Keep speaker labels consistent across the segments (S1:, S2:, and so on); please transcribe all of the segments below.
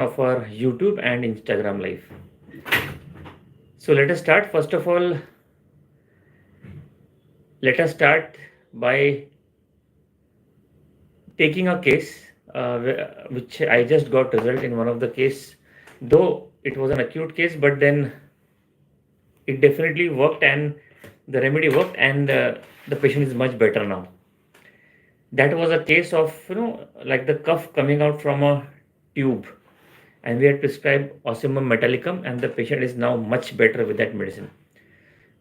S1: of our YouTube and Instagram live. So let us start. First of all, let us start by taking a case which I just got result in one of the case, though it was an acute case, but then it definitely worked and the remedy worked and the patient is much better now. That was a case of, like the cough coming out from a tube, and we had prescribed Osimum metallicum and the patient is now much better with that medicine.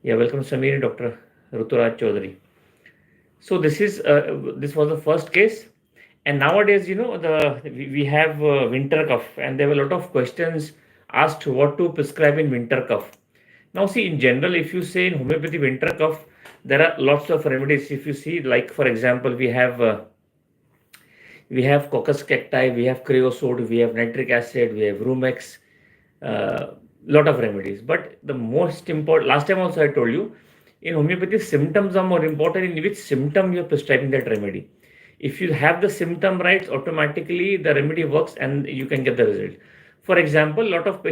S1: Yeah, welcome Samir, Dr. Ruturaj Chaudhary. So this was the first case, and nowadays we have winter cough, and there were a lot of questions asked what to prescribe in winter cough. Now see, in general, if you say in homeopathy winter cough, there are lots of remedies. If you see, like for example, we have coccus cacti, we have creosote, we have nitric acid, we have rumex, lot of remedies. But the most important, last time also I told you, in homeopathy, symptoms are more important. In which symptom you are prescribing that remedy. If you have the symptom right, automatically the remedy works and you can get the result. For example, lot of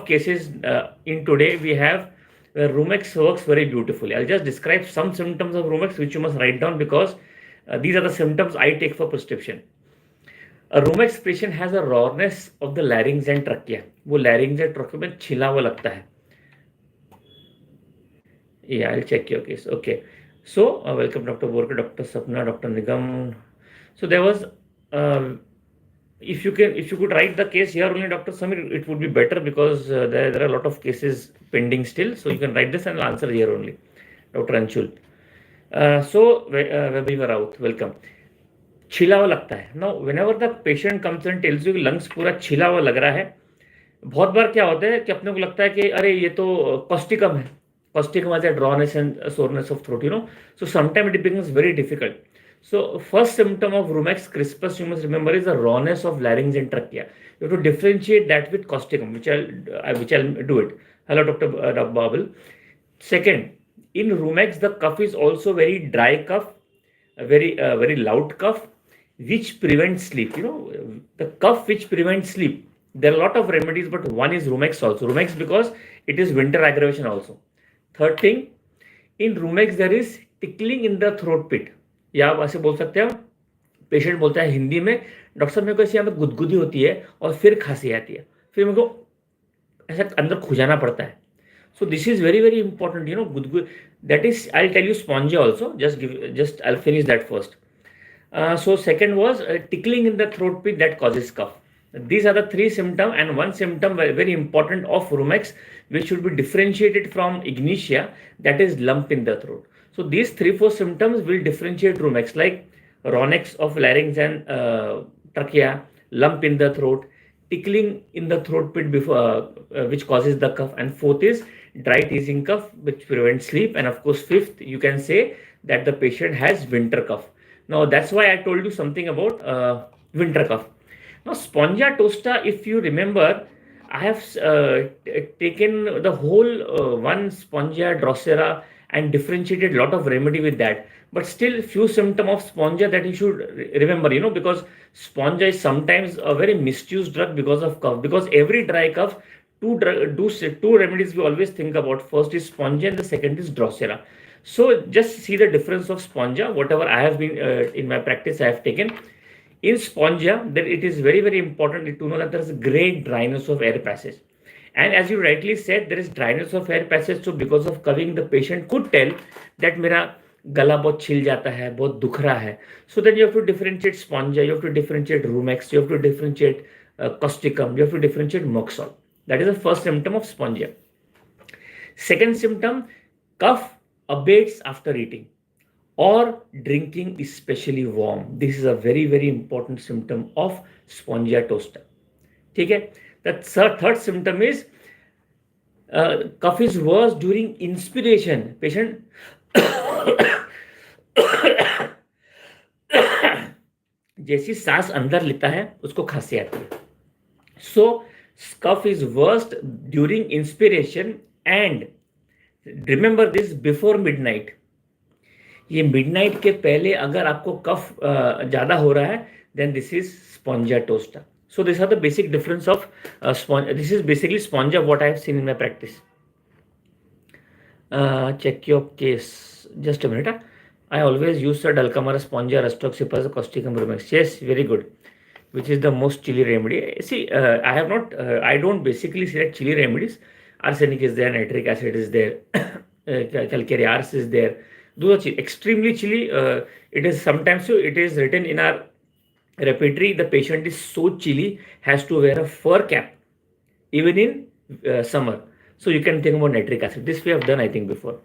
S1: cases in today we have where rumex works very beautifully. I'll just describe some symptoms of rumex which you must write down, because these are the symptoms I take for prescription. A rumex patient has a rawness of the larynx and trachea. वो larynx and trachea में छिला हुआ लगता है. Yeah, I'll check your case. Okay. So, welcome Dr. Borke, Dr. Sapna, Dr. Nigam. So there was, if you could write the case here only, Dr. Samir, it would be better, because there are a lot of cases pending still. So you can write this and I'll answer here only. Dr. Anshul. So, Webiva Raut, welcome. छिला हुआ लगता है. Now, whenever the patient comes and tells you lungs पूरा छिला हुआ लग रहा है, बहुत बार क्या होता है कि अपने को लगता है कि अरे ये तो कॉस्टिकम है. Costicum has a rawness and soreness of throat, So sometimes it becomes very difficult. So first symptom of rumex crispus, you must remember, is the rawness of larynx and trachea. You have to differentiate that with costicum, which I'll do it. Hello, Dr. Babel. Second, in rumex, the cough is also very dry cough, a very loud cough, which prevents sleep. The cough which prevents sleep. There are a lot of remedies, but one is rumex also. Rumex because it is winter aggravation also. Third thing, in rumex there is tickling in the throat pit. या आप ऐसे बोल सकते हो, patient बोलता है हिंदी में, doctor साहब मेरे को ऐसे यहाँ पे गुदगुदी होती है और फिर खांसी आती है, फिर मेरे को ऐसा अंदर खुजाना पड़ता है. So this is very very important, गुदगुद. That is, I'll tell you spongia also. Just I'll finish that first. So second was tickling in the throat pit that causes cough. These are the three symptoms, and one symptom very important of rumex, which should be differentiated from ignitia, that is lump in the throat. So these 3-4 symptoms will differentiate rumex, like rawness of larynx and trachea, lump in the throat, tickling in the throat pit which causes the cough, and fourth is dry teasing cough which prevents sleep, and of course fifth you can say that the patient has winter cough. Now that's why I told you something about winter cough. Now, Spongia tosta, if you remember, I have taken the whole one Spongia drosera and differentiated a lot of remedy with that. But still, few symptom of Spongia that you should remember, because Spongia is sometimes a very misused drug because of cough. Because every dry cough, two remedies we always think about. First is Spongia and the second is drosera. So just see the difference of Spongia. Whatever I have been in my practice, I have taken. In spongia, then it is very very important to know that there is a great dryness of air passage, and as you rightly said, there is dryness of air passage. So because of coughing, the patient could tell that मेरा गला बहुत छिल जाता है, बहुत दुख रहा है. So then you have to differentiate spongia, you have to differentiate rumex, you have to differentiate causticum, you have to differentiate moxol. That is the first symptom of spongia. Second symptom, cough abates after eating or drinking, especially warm. This is a very very important symptom of spongia tosta. Okay. The third symptom is cough is worse during inspiration. Patient जैसी सांस अंदर लेता है उसको खांसी आती है. So cough is worst during inspiration, and remember this, before midnight. ये मिडनाइट के पहले अगर आपको कफ ज़्यादा हो रहा है, then this is spongia tosta. So these are the basic difference of sponge. This is basically sponge of what I have seen in my practice. Check your case. Just a minute. I always use the Dulcamara spongia, Rastoxipus, Causticum rumex. Yes, very good. Which is the most chilly remedy? See, I have not. I don't basically select chilly remedies. Arsenic is there, nitric acid is there, calcareous ars is there. Those are extremely chilly. It is sometimes so. It is written in our repertory. The patient is so chilly, has to wear a fur cap, even in summer. So you can think about nitric acid. This we have done, I think, before.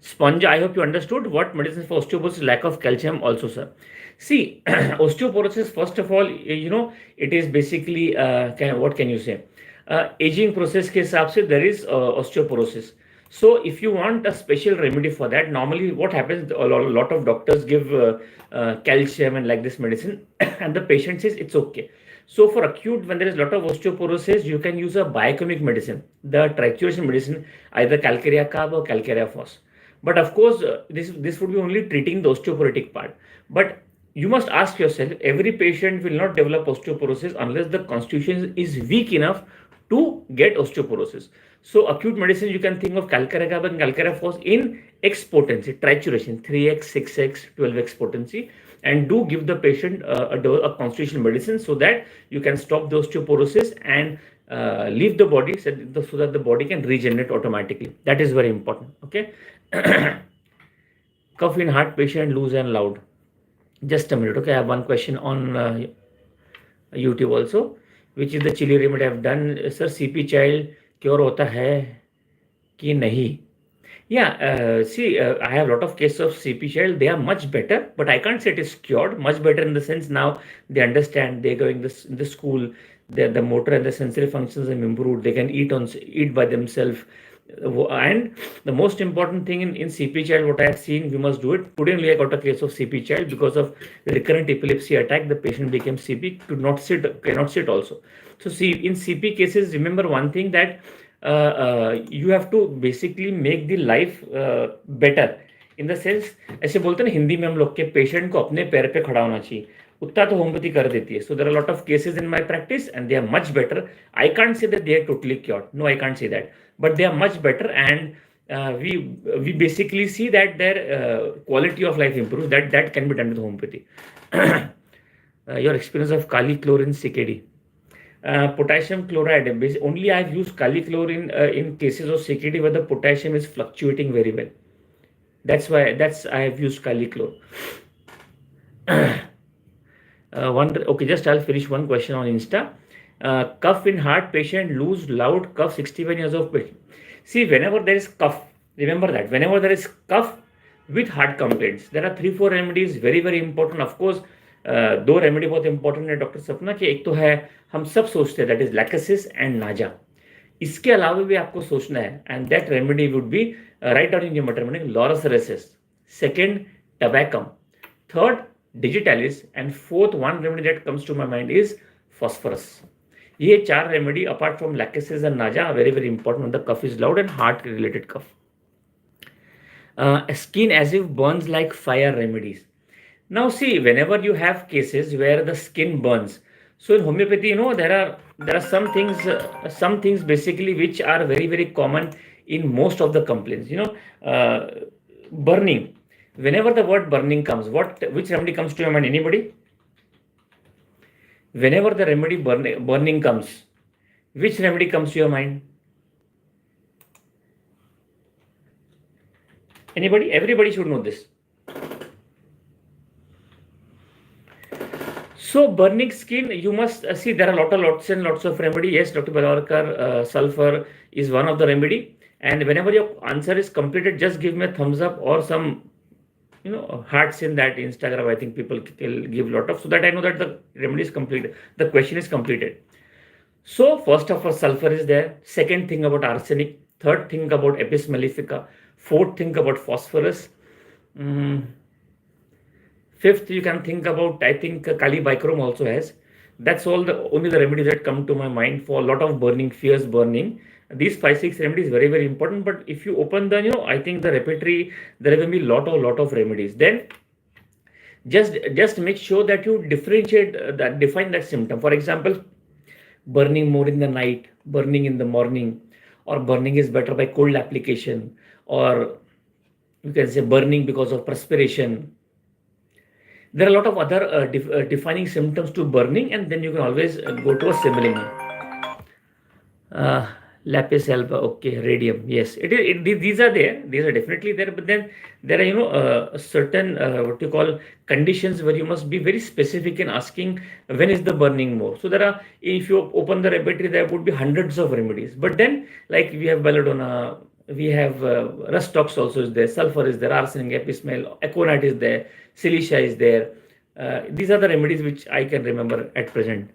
S1: Sponge, I hope you understood what medicine for osteoporosis, lack of calcium also, sir. See, osteoporosis, first of all, it is basically, what can you say? Aging process ke hisab se there is osteoporosis. So if you want a special remedy for that, normally what happens, a lot of doctors give calcium and like this medicine and the patient says it's okay. So for acute, when there is a lot of osteoporosis, you can use a biochemic medicine, the trituration medicine, either calcarea carb or calcarea phos. But of course, this would be only treating the osteoporotic part. But you must ask yourself, every patient will not develop osteoporosis unless the constitution is weak enough to get osteoporosis. So acute medicine, you can think of calcarea carb and calcarea phos in X potency, trituration, 3x, 6x, 12x potency, and do give the patient a constitutional medicine so that you can stop the osteoporosis and leave the body so that the body can regenerate automatically. That is very important. Okay. Cough in heart patient, loose and loud. Just a minute. Okay, I have one question on YouTube also. Which is the chili remedy I have done, sir? CP child cure hota hai ki nahi? Yeah, see, I have a lot of cases of CP child. They are much better, but I can't say it is cured. Much better in the sense now they understand. They're going in the school. The motor and the sensory functions have improved. They can eat by themselves. And the most important thing in CP child, what I have seen, we must do it. Today only I got a case of CP child because of recurrent epilepsy attack. The patient became CP, cannot sit also. So see, in CP cases, remember one thing that you have to basically make the life better. In the sense, ऐसे बोलते हैं ना हिंदी में हम लोग के patient को अपने पैर पे खड़ा होना चाहिए, उतना तो होम्योपैथी कर देती है. So there are a lot of cases in my practice and they are much better. I can't say that they are totally cured. No, I can't say that. But they are much better, and we basically see that their quality of life improves. That can be done with homeopathy. Your experience of Kali chlorine CKD. Potassium chloride. Only I have used Kali chlorine in cases of CKD where the potassium is fluctuating very well. That's why I have used Kali chlor. Okay, just I'll finish one question on Insta. Cough in heart patient, loose, loud cough, 61 years of patient. See, whenever there is cough, remember that whenever there is cough with heart complaints, there are 3-4 remedies very very important. Of course, दो remedy बहुत important है doctor सपना कि एक तो है हम सब सोचते हैं दैट इज लैकेसिस एंड नाजा. इसके अलावा भी आपको सोचना है, and that remedy would be write down in your materia medica laurocerasus, second tabacum, third digitalis, and fourth one remedy that comes to my mind is phosphorus. ये 4 remedy apart from lachesis and naja very very important. The cough is loud and heart related cough. Skin as if burns like fire remedies. Now see, whenever you have cases where the skin burns, so in homeopathy, there are some things basically which are very very common in most of the complaints. Burning. Whenever the word burning comes, which remedy comes to your mind? Anybody? Whenever the remedy burning comes, which remedy comes to your mind? Anybody? Everybody should know this. So burning skin, you must see there are lots and lots of remedy. Yes, Dr. Balwarkar, sulfur is one of the remedy. And whenever your answer is completed, just give me a thumbs up or some hearts in that Instagram. I think people will give a lot of, so that I know that the remedy is completed, the question is completed. So first of all, sulfur is there. Second thing about arsenic. Third thing about Apis mellifica. Fourth thing about phosphorus. Fifth, you can think about, I think Kali bichrome also has. That's only the remedies that come to my mind for a lot of burning, fierce burning. These 5-6 remedies very very important. But if you open the, I think the repertory, there will be lot of remedies. Then just make sure that you define that symptom. For example, burning more in the night, burning in the morning, or burning is better by cold application, or you can say burning because of perspiration. There are a lot of other defining symptoms to burning, and then you can always go to a similar. Uh, Lapis alba, okay, radium, yes, these are there. These are definitely there, but then there are certain what you call conditions where you must be very specific in asking when is the burning more. So there are, if you open the repertory, there would be hundreds of remedies. But then, like we have belladonna, we have rust ox also is there, sulfur is there, arsenic, epismel, aconite is there, silicia is there. These are the remedies which I can remember at present.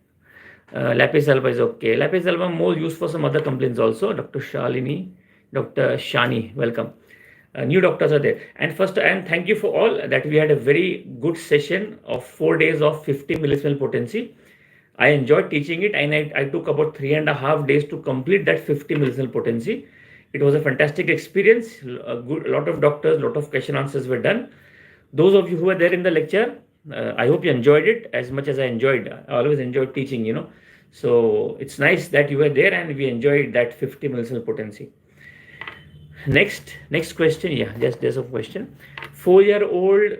S1: Lapis alba is okay. Lapis alba more used for some other complaints also. Dr. Shalini, Dr. Shani, welcome. New doctors are there. And first, and thank you for all that we had a very good session of 4 days of 50 millismol potency. I enjoyed teaching it, and I took about 3.5 days to complete that 50 millismol potency. It was a fantastic experience. A lot of doctors, lot of question answers were done. Those of you who were there in the lecture, I hope you enjoyed it as much as I enjoyed. I always enjoyed teaching. So it's nice that you were there and we enjoyed that 50 millismol potency. Next question. Yeah, just there's a question. 4-year-old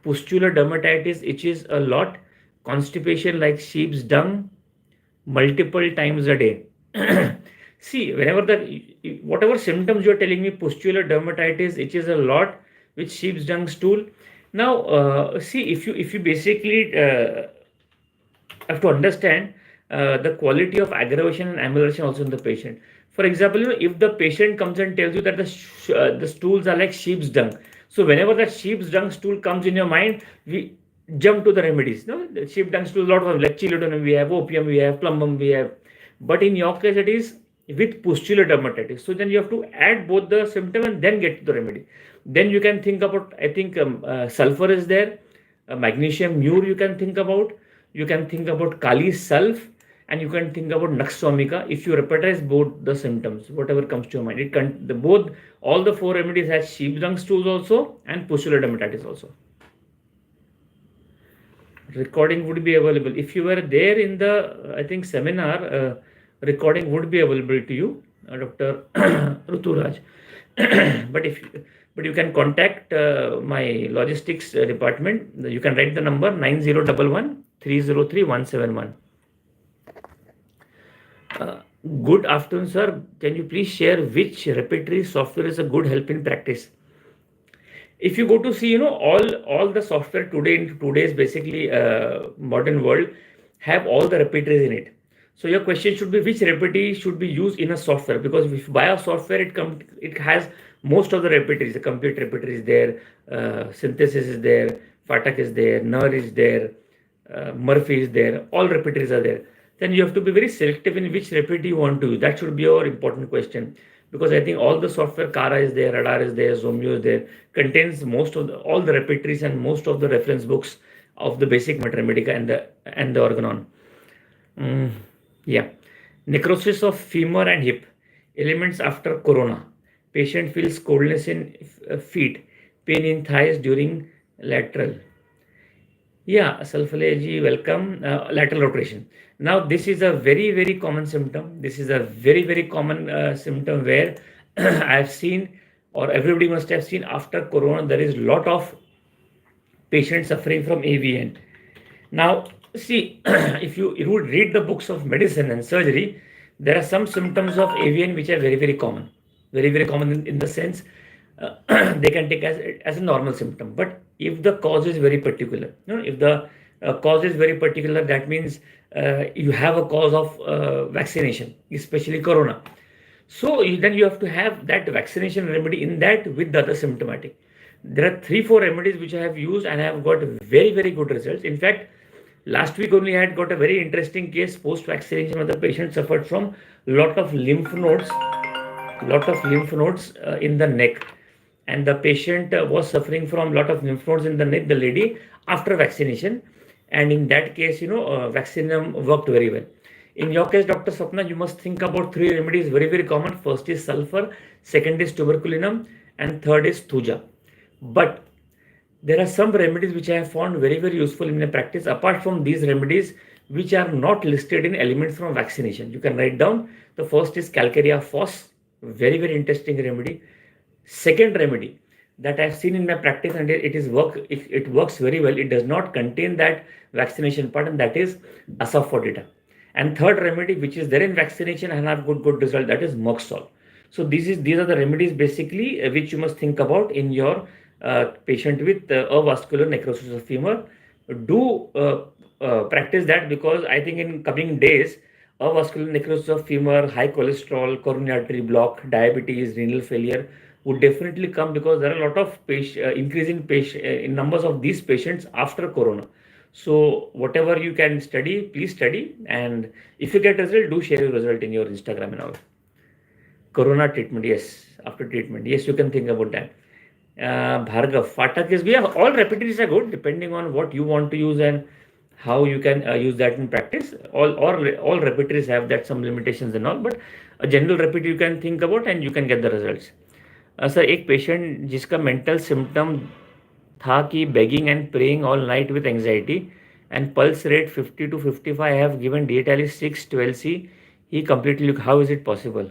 S1: pustular dermatitis itches a lot, constipation like sheep's dung multiple times a day. See, whatever symptoms you're telling me, pustular dermatitis itches a lot with sheep's dung stool. Now, see, if you basically have to understand the quality of aggravation and amelioration also in the patient. For example, if the patient comes and tells you that the stools are like sheep's dung, so whenever that sheep's dung stool comes in your mind, we jump to the remedies. No, the sheep dung stool, a lot of them, like chiliodonum, we have opium, we have plumbum, we have. But in your case, it is with pustular dermatitis. So then you have to add both the symptom and then get to the remedy. Then you can think about, I think sulfur is there, magnesium mure you can think about. You can think about Kali sulf, and you can think about Nux vomica. If you repetize both the symptoms, whatever comes to your mind, all the 4 remedies has sheep dung stools also and pustular dermatitis also. Recording would be available. If you were there in the, I think, seminar, recording would be available to you, Dr. Ruturaj. But you can contact my logistics department. You can write the number 9011 303 171. Good afternoon, sir. Can you please share which repertory software is a good help in practice? If you go to see, all the software today in today's basically modern world have all the repertories in it. So your question should be which repertory should be used in a software, because if you buy a software, it has most of the repertories. The complete repertory is there, synthesis is there, Fatak is there, NER is there, Murphy is there, all repertories are there. Then you have to be very selective in which repertory you want to use. That should be your important question, because I think all the software, Kara is there, Radar is there, Zomio is there, contains all the repertories and most of the reference books of the basic Matermedica and the Organon. Yeah. Necrosis of femur and hip, elements after corona. Patient feels coldness in feet, pain in thighs during lateral. Yeah, sulfalegy, welcome. Lateral rotation. Now, this is a very, very common symptom. This is a very, very common symptom where I have seen, or everybody must have seen, after corona, there is a lot of patients suffering from AVN. Now, see, if you would read the books of medicine and surgery, there are some symptoms of AVN which are very, very common. Very, very common in the sense they can take as a normal symptom. But if the cause is very particular, if the cause is very particular, that means you have a cause of vaccination, especially corona. So then you have to have that vaccination remedy in that with the other symptomatic. There are 3-4 remedies which I have used and I have got very, very good results. In fact, last week only I had got a very interesting case post-vaccination where the patient suffered from lot of lymph nodes in the neck. And the patient was suffering from lot of lymph nodes in the neck, the lady, after vaccination. And in that case, vaccinum worked very well. In your case, Dr. Sapna, you must think about 3 remedies, very, very common. First is sulfur, second is tuberculinum, and third is thuja. But there are some remedies which I have found very, very useful in my practice. Apart from these remedies, which are not listed in elements from vaccination, you can write down. The first is Calcarea Phos, very, very interesting remedy. Second remedy that I've seen in my practice, and it works very well. It does not contain that vaccination part, and that is Asafoetida. And third remedy, which is there in vaccination and have good result, that is Moxol. So these are the remedies basically which you must think about in your patient with avascular necrosis of femur. Do practice that, because I think in coming days, avascular necrosis of femur, high cholesterol, coronary artery block, diabetes, renal failure would definitely come, because there are a lot of increase in numbers of these patients after corona. So whatever you can study, please study, and if you get result, do share your result in your Instagram and all. Corona treatment, yes, after treatment, yes, you can think about that. Bhargav, Fatak is, yeah, all repetitions are good depending on what you want to use and how you can use that in practice. All repetitions have that some limitations and all, but a general repeat you can think about and you can get the results. Sir एक patient जिसका mental symptom था कि begging and praying all night with anxiety and pulse rate 50 to 55, I have given Dietalis 6 12C, he completely look, how is it possible?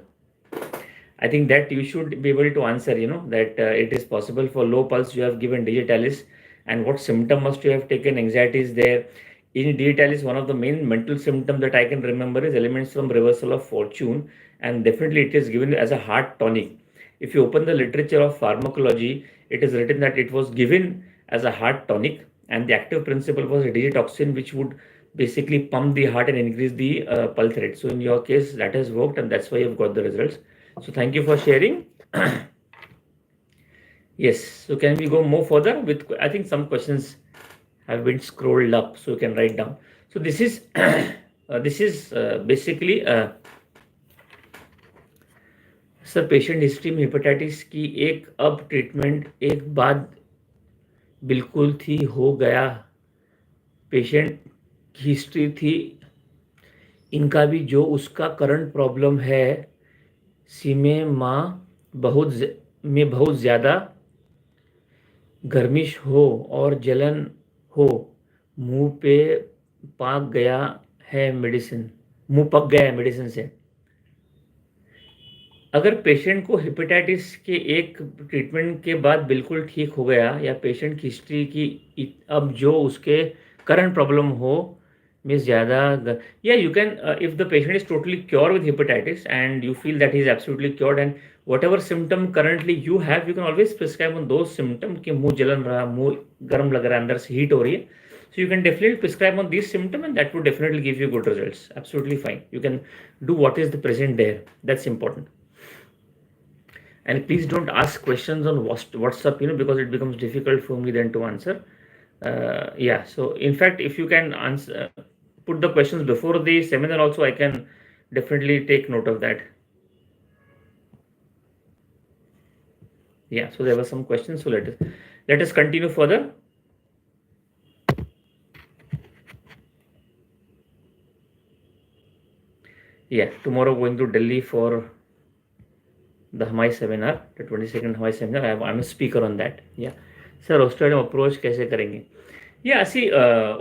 S1: I think that you should be able to answer, that it is possible. For low pulse you have given Digitalis, and what symptom must you have taken? Anxiety is there. In Digitalis, one of the main mental symptoms that I can remember is elements from reversal of fortune, and definitely it is given as a heart tonic. If you open the literature of pharmacology, it is written that it was given as a heart tonic, and the active principle was a digitoxin, which would basically pump the heart and increase the pulse rate. So in your case, that has worked, and that's why you've got the results. So thank you for sharing. Yes, so can we go more further with, I think some questions have been scrolled up, so you can write down. So this is basically sir patient history में hepatitis की एक अब treatment एक बाद बिल्कुल थी हो गया, पेशेंट की हिस्ट्री थी इनका भी, जो उसका करंट प्रॉब्लम है, सीमे माँ बहुत ज़्यादा गर्मिश हो और जलन हो, मुंह पे पक गया है मेडिसिन से। अगर पेशेंट को हेपेटाइटिस के एक ट्रीटमेंट के बाद बिल्कुल ठीक हो गया, या पेशेंट की हिस्ट्री की अब जो उसके करंट प्रॉब्लम हो में ज़्यादा, या you can, if the patient is totally cure with hepatitis and you feel that he is absolutely cured, and what ever symptom currently you have, you can always prescribe on those symptom कि मुंह जलन रहा, मुंह गर्म लग रहा है, अंदर से हीट हो रही है. So you can definitely prescribe on these symptoms, and that would definitely give you good results. Absolutely fine. You can do what is the present there. That's important. And please don't ask questions on WhatsApp, because it becomes difficult for me then to answer. Yeah. So in fact, if you can answer, put the questions before the seminar also, I can definitely take note of that. Yeah. So there were some questions. So let us continue further. Yeah, tomorrow going to Delhi for the Hamai seminar, the 22nd Hamai seminar. I'm a speaker on that. Yeah. Sir, osteoarthritis approach कैसे करेंगे? Yeah, see,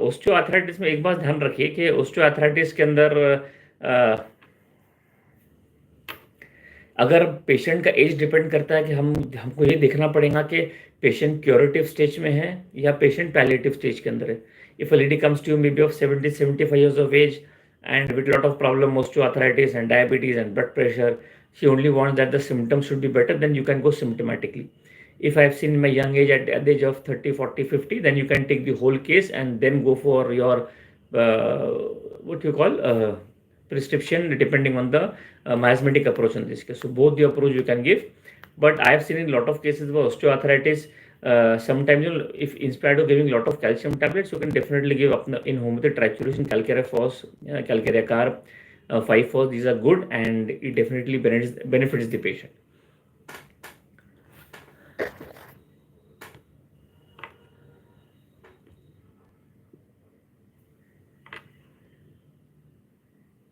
S1: osteoarthritis में एक बात ध्यान रखिए कि osteoarthritis के अंदर अगर पेशेंट का एज डिपेंड करता है कि हमको ये देखना पड़ेगा कि पेशेंट क्यूरेटिव स्टेज में है या पेशेंट पैलिएटिव स्टेज के अंदर है. If a lady comes to you may be of 70-75 years of age and with a lot of problem, osteoarthritis and diabetes and blood pressure, she only wants that the symptoms should be better, then you can go symptomatically. If I have seen my young age at the age of 30, 40, 50, then you can take the whole case and then go for your what you call prescription, depending on the miasmatic approach in this case. So both the approach you can give, but I have seen in a lot of cases where osteoarthritis, sometimes if instead of giving a lot of calcium tablets, you can definitely give up in homeopathy trituration, calcarea phos, calcarea carb, 5-phos. These are good, and it definitely benefits the patient.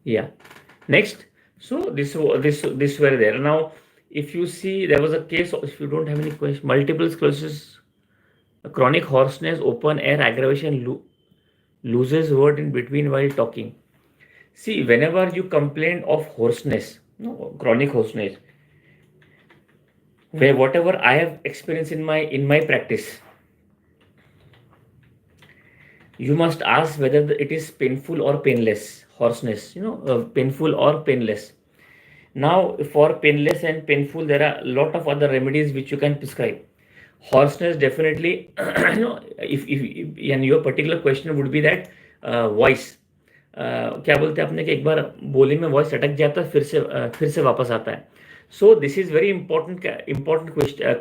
S1: Yeah. Next. So this were there. Now, if you see, there was a case, if you don't have any question, multiple sclerosis chronic hoarseness, open air aggravation, loses word in between while talking. See, whenever you complain of hoarseness, no, chronic hoarseness, where whatever I have experienced in my practice, you must ask whether it is painful or painless. Hoarseness, painful or painless. Now, for painless and painful, there are a lot of other remedies which you can prescribe. Hoarseness, definitely, if and your particular question would be that voice. क्या बोलते हैं आपने कि एक बार बोली में voice अटक जाता है, फिर से वापस आता है. So this is very important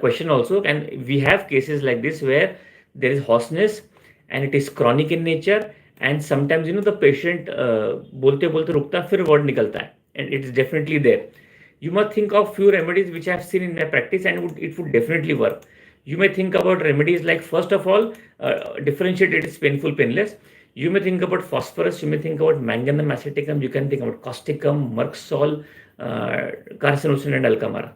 S1: question also, and we have cases like this where there is hoarseness and it is chronic in nature, and sometimes the patient बोलते बोलते रुकता है, फिर word निकलता है, and it is definitely there. You must think of few remedies which I have seen in my practice, and it would definitely work. You may think about remedies like, first of all, differentiate it is painful, painless. You may think about phosphorus, you may think about manganum aceticum, you can think about causticum, Merxol, carcinosin and alkamara.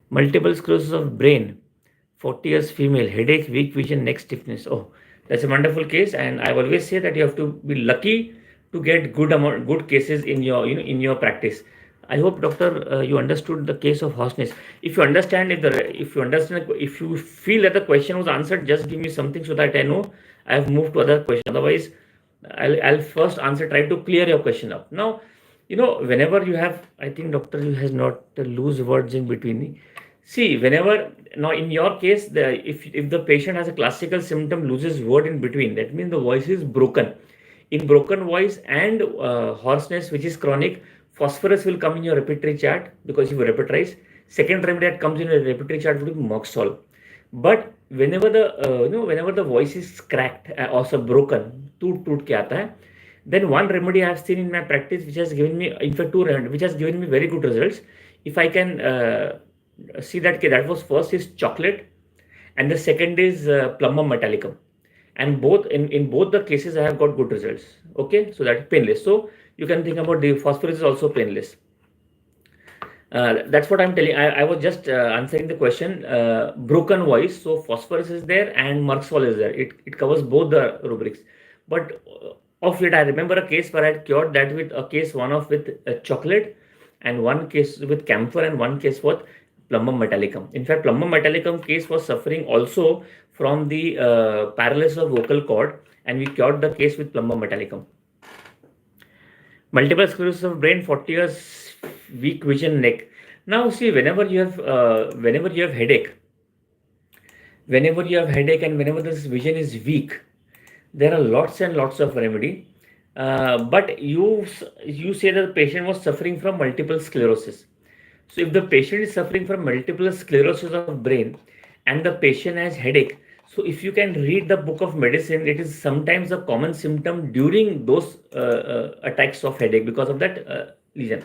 S1: Multiple sclerosis of brain, 40 years female, headache, weak vision, neck stiffness. Oh, that's a wonderful case, and I always say that you have to be lucky to get good cases in your practice. I hope, doctor, you understood the case of hoarseness. If you feel that the question was answered, just give me something so that I know I have moved to other question. Otherwise, I'll first try to clear your question up. Now, whenever you have, I think doctor you has not lose words in between. See, now in your case, if the patient has a classical symptom, loses word in between, that means the voice is broken. In broken voice and hoarseness, which is chronic, phosphorus will come in your repertory chart because you repetize. Second remedy that comes in your repertory chart would be Merxol. But whenever the voice is cracked or broken, toot ke aata hai, then one remedy I have seen in my practice which has given me, in fact, two remedies which has given me very good results. If I can see that was first is chocolate, and the second is Plumbum metallicum, and in both the cases I have got good results. Okay, so that is painless. So you can think about the phosphorus is also painless. That's what I'm telling. I was just answering the question. Broken voice, so phosphorus is there and Merxol is there. It covers both the rubrics. But of it, I remember a case where I had cured that with a case with chocolate, and one case with camphor, and one case with Plumbum metallicum. In fact, Plumbum metallicum case was suffering also from the paralysis of vocal cord, and we cured the case with Plumbum metallicum. Multiple sclerosis of brain, 40 years, weak vision, neck. Now see, whenever you have headache, and whenever this vision is weak, there are lots and lots of remedy. But you say that the patient was suffering from multiple sclerosis. So if the patient is suffering from multiple sclerosis of brain and the patient has headache, so if you can read the book of medicine, it is sometimes a common symptom during those attacks of headache because of that lesion.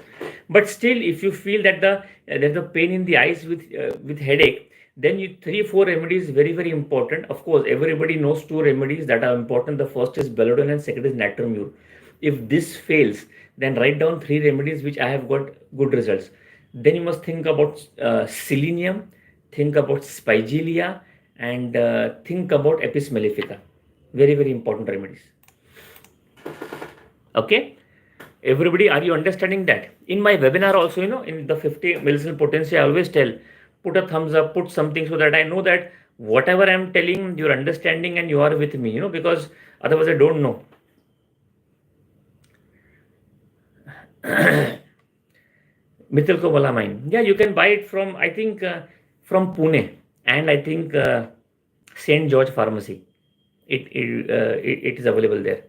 S1: But still, if you feel that there's a pain in the eyes with headache, then 3-4 remedies very, very important. Of course, everybody knows 2 remedies that are important. The first is belladonna and second is natrimur. If this fails, then write down 3 remedies which I have got good results. Then you must think about selenium, think about spigelia, and think about Apis mellifica. Very, very important remedies. Okay, everybody, are you understanding that? In my webinar also, in the 50 medicinal potency, I always tell, put a thumbs up, put something so that I know that whatever I am telling, you're understanding and you are with me, because otherwise I don't know. Methylcobalamin. Yeah, you can buy it from, I think, from Pune, and I think St. George Pharmacy. It is available there.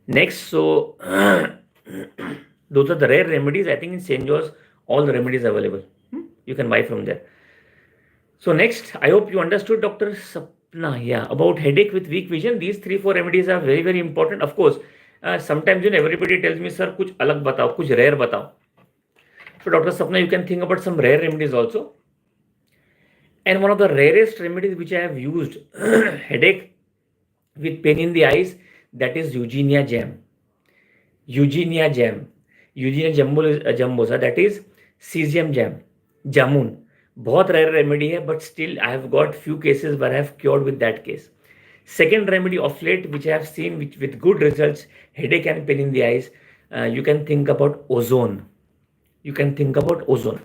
S1: Next, so those are the rare remedies. I think in St. George, all the remedies available. You can buy from there. So next, I hope you understood, Dr. Sapna. Yeah, about headache with weak vision. These 3-4 remedies are very, very important. Of course, sometimes everybody tells me, sir, kuch alag batao, kuch rare batao. So Dr. Sapna, you can think about some rare remedies also. And one of the rarest remedies which I have used, headache with pain in the eyes, that is Eugenia jam. Eugenia jam. Eugenia jambosa, that is cesium jam. Jamun. बहुत rare remedy है, but still I have got few cases where I have cured with that case. Second remedy of late, which I have seen with good results, headache and pain in the eyes, you can think about ozone. You can think about ozone.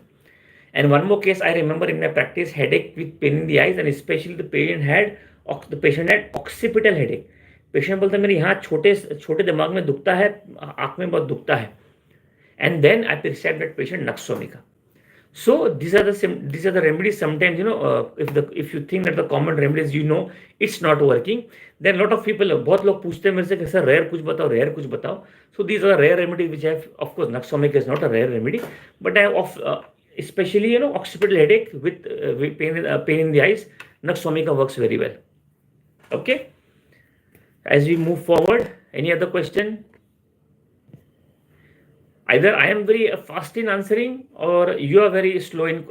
S1: And one more case I remember in my practice, headache with pain in the eyes, and especially the patient had occipital headache. Patient बोलता है मेरे यहाँ छोटे छोटे दिमाग में दुखता है, आँख में बहुत दुखता है. And then I prescribe that patient Naxomica. So these are the remedies. Sometimes, if you think that the common remedies, it's not working, then a lot of people, बहुत लोग पूछते हैं मेरे से कि सर रेयर कुछ बताओ. So these are the rare remedies which I have. Of course, Naxomica is not a rare remedy, but I have especially occipital headache with pain in the eyes, Naxomica works very well. Okay. As we move forward, any other question? Either I am very fast in answering, or you are very slow in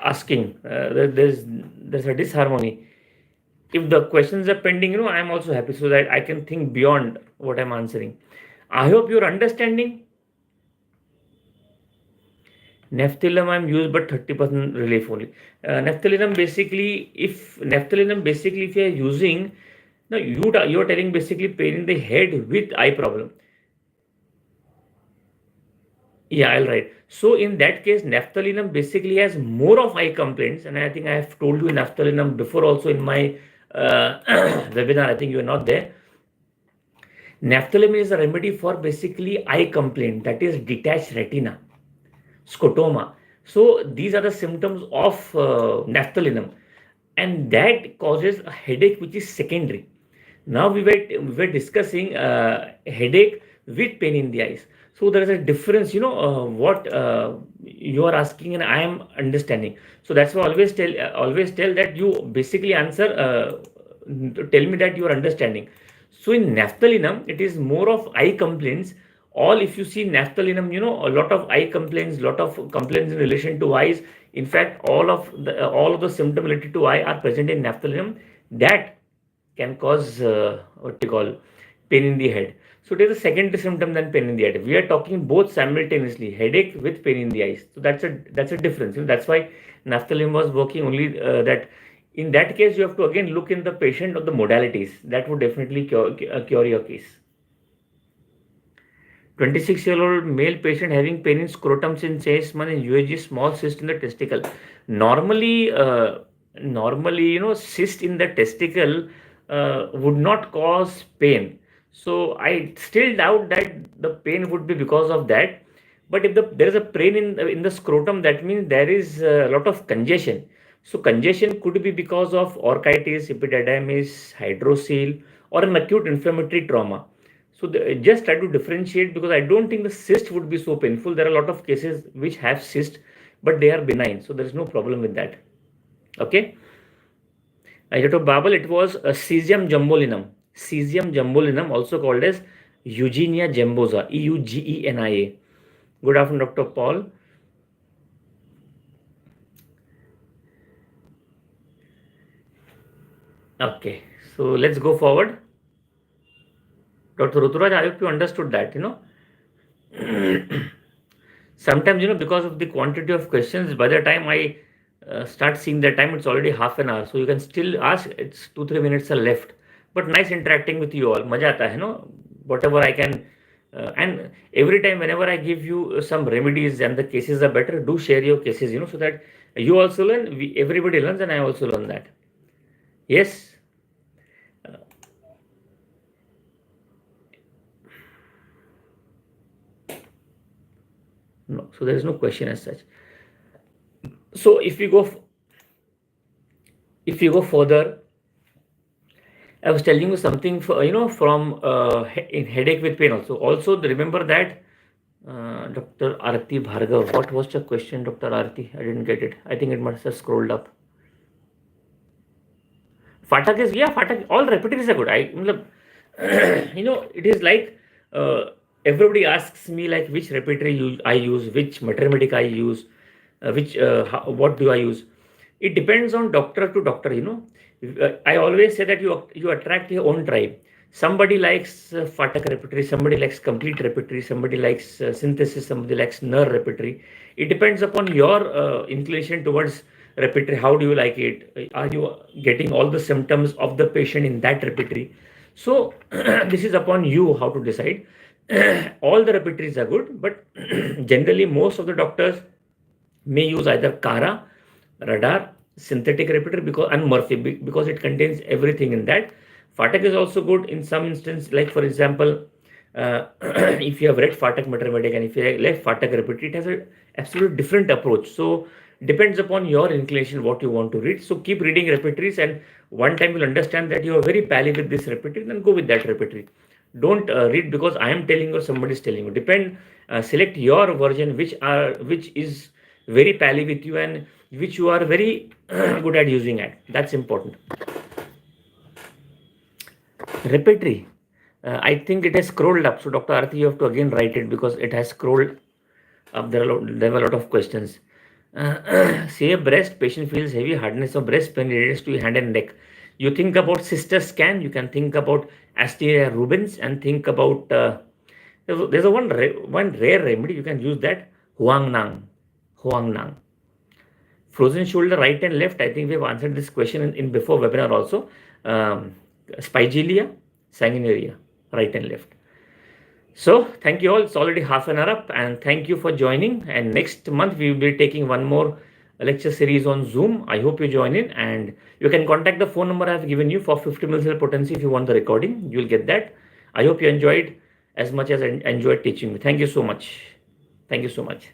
S1: asking. There's a disharmony. If the questions are pending, I am also happy, so that I can think beyond what I'm answering. I hope you're understanding. Naphthalene I'm used, but 30% relief only. Naphthalene basically, if you are using, now you are telling basically pain in the head with eye problem. Yeah, I'll write. So in that case, naphthalene basically has more of eye complaints, and I think I have told you naphthalene before also in my webinar. I think you are not there. Naphthalene is a remedy for basically eye complaint, that is detached retina, scotoma. So these are the symptoms of naphthalene, and that causes a headache which is secondary. Now we were discussing headache with pain in the eyes. So there is a difference, what you are asking and I am understanding. So that's why I always tell that you basically answer, tell me that you are understanding. So in naphthalene, it is more of eye complaints. If you see naphthalene, a lot of eye complaints, lot of complaints in relation to eyes. In fact, all of the symptoms related to eye are present in naphthalene. That can cause what you call pain in the head. So it is a secondary symptom than pain in the head. We are talking both simultaneously, headache with pain in the eyes. So that's a difference. That's why naphthalene was working only that. In that case, you have to again look in the patient of the modalities. That would definitely cure your case. 26-year-old male patient having pain in scrotum since 6 months and UAG small cyst in the testicle. Normally, cyst in the testicle would not cause pain. So I still doubt that the pain would be because of that. But if there is a pain in the scrotum, that means there is a lot of congestion. So congestion could be because of orchitis, epididymis, hydrocele, or an acute inflammatory trauma. So just try to differentiate, because I don't think the cyst would be so painful. There are a lot of cases which have cyst, but they are benign. So there is no problem with that. Okay. Dr. Babel, it was a Cesium jumbolinum. Cesium jumbolinum, also called as Eugenia gembosa, Eugenia. Good afternoon, Dr. Paul. Okay, so let's go forward. Dr. Ruturaj, I hope you understood that, Sometimes, because of the quantity of questions, by the time I start seeing the time, it's already half an hour. So you can still ask, it's 2-3 minutes are left. But nice interacting with you all. Maja aata hai, whatever I can. And every time, whenever I give you some remedies and the cases are better, do share your cases, so that you also learn, everybody learns, and I also learn that. Yes. No, so there is no question as such. So if you go further, I was telling you something from in headache with pain also. Also remember that Dr. Arati Bhargav. What was the question, Dr. Arati? I didn't get it. I think it must have scrolled up. Fatak is, Fatak. All repertories are good. It is like everybody asks me like which repertory I use, which mathematics I use, what do I use. It depends on doctor to doctor. I always say that you attract your own tribe. Somebody likes Fatak repertory, somebody likes complete repertory, somebody likes synthesis, somebody likes Ner repertory. It depends upon your inclination towards repertory, how do you like it? Are you getting all the symptoms of the patient in that repertory? So this is upon you how to decide. All the repertories are good, but generally most of the doctors may use either Kara, Radar, synthetic repeater because and Murphy because it contains everything in that. Fatak is also good in some instance, like for example, if you have read Fatak Mathematics and if you have left Fatak repeater, it has a absolute different approach. So depends upon your inclination what you want to read. So keep reading repertories, and one time you'll understand that you are very pally with this repertory, then go with that repertory. Don't read because I am telling you or somebody is telling you. Select your version which is very pally with you and which you are very good at using at. That's important. Repertory. I think it has scrolled up. So Dr. Arthi, you have to again write it because it has scrolled up. There were a lot of questions. Say breast, patient feels heavy, hardness of breast, pain relates to hand and neck. You think about sister scan, you can think about Asteria Rubens and think about, there's a one rare remedy, you can use that, Huang Nang. Frozen shoulder, right and left, I think we've answered this question in before webinar also. Spigelia, sanguinaria, right and left. So thank you all. It's already half an hour up, and thank you for joining. And next month we will be taking one more lecture series on Zoom. I hope you join in, and you can contact the phone number I have given you for 50 milliliter potency if you want the recording. You'll get that. I hope you enjoyed as much as I enjoyed teaching you. Thank you so much. Thank you so much.